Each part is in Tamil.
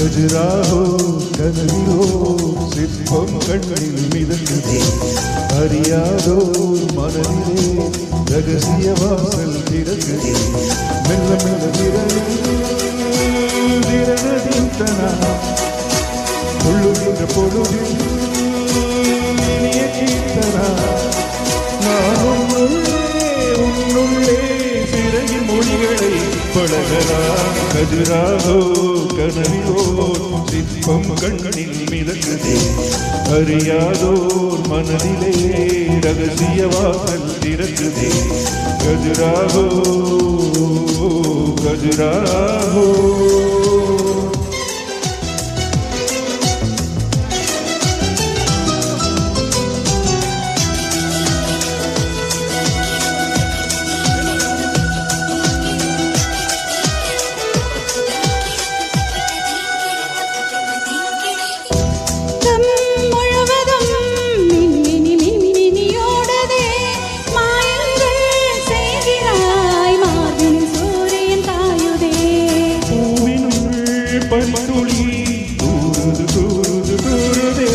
கஜுராஹோ கனவிலோ சிற்பம் கண்ணில் மிதக்குதே அறியாதோ மனதிலே ரகசிய வாசல் திறக்குதே மெல்ல மெல்ல திரணதித்தனா உள்ளுகின்ற பொழுதில் இனிய கீர்த்தனா நான் உன்னுள்ளே சிறையின் மொழிகளை பழகலாம் கஜுராஹோ கனவிலோ சிற்பம் கண்ணில் மிதக்குதே அறியாதோர் மனதிலே ரகசிய வாசல் திறக்குதே கஜுராஹோ கஜுராஹோ பனித்துளி தூருது தூருது தூருதே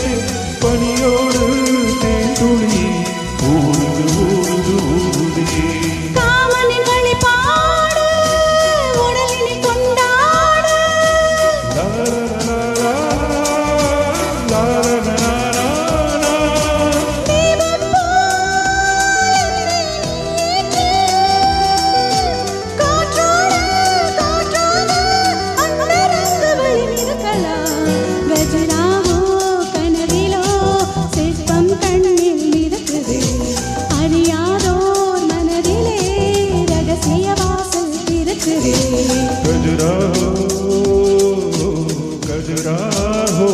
பனியோடு தேன்துளி ஊருது ஊருது ஊருதே காமனின் வழிபாடு உடலினை கொண்டாடு கஜுராஹோ கஜுராஹோ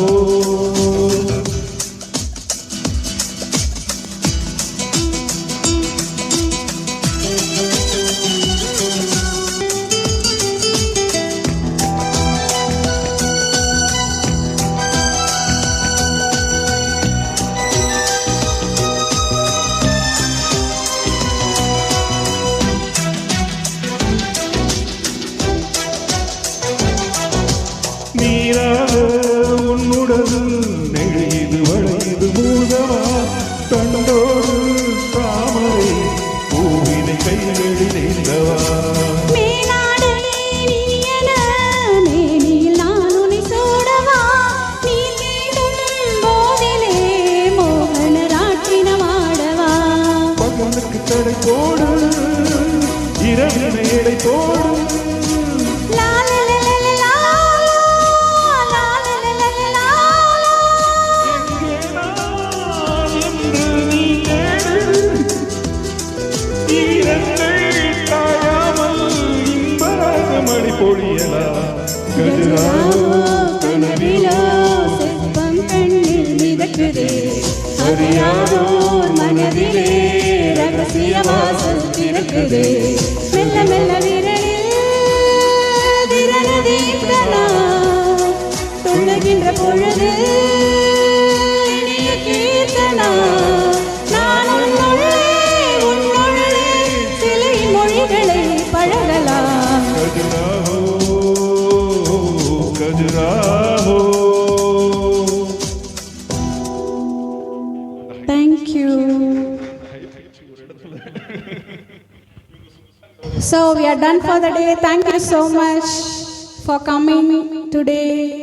நீராக உன்னுடது நெழிது வளைது மூதவா கண்டோடு தாமரை பூவினை கைகளில் நெய்தவா மேலாடு நீயன மேனியில் நான் உன்னை சூடவா நீ தேடும் போதிலே மோகன ராட்டினமாடவா பகனுக்கு தடை போடு இரவினை எடை போடு அறியாதோர் மனதிலே ரகசிய வாசல் திறக்குதே மெல்ல மெல்ல விரலில் திரணதீப்தனா துள்ளுகின்ற பொழுது இனிய கீர்த்தனா நான் உன்னுள்ளே சிலை மொழிகளை பழகலாம் Khajuraho Khajuraho. Thank you. So we are done for the day. Thank you so much for coming today.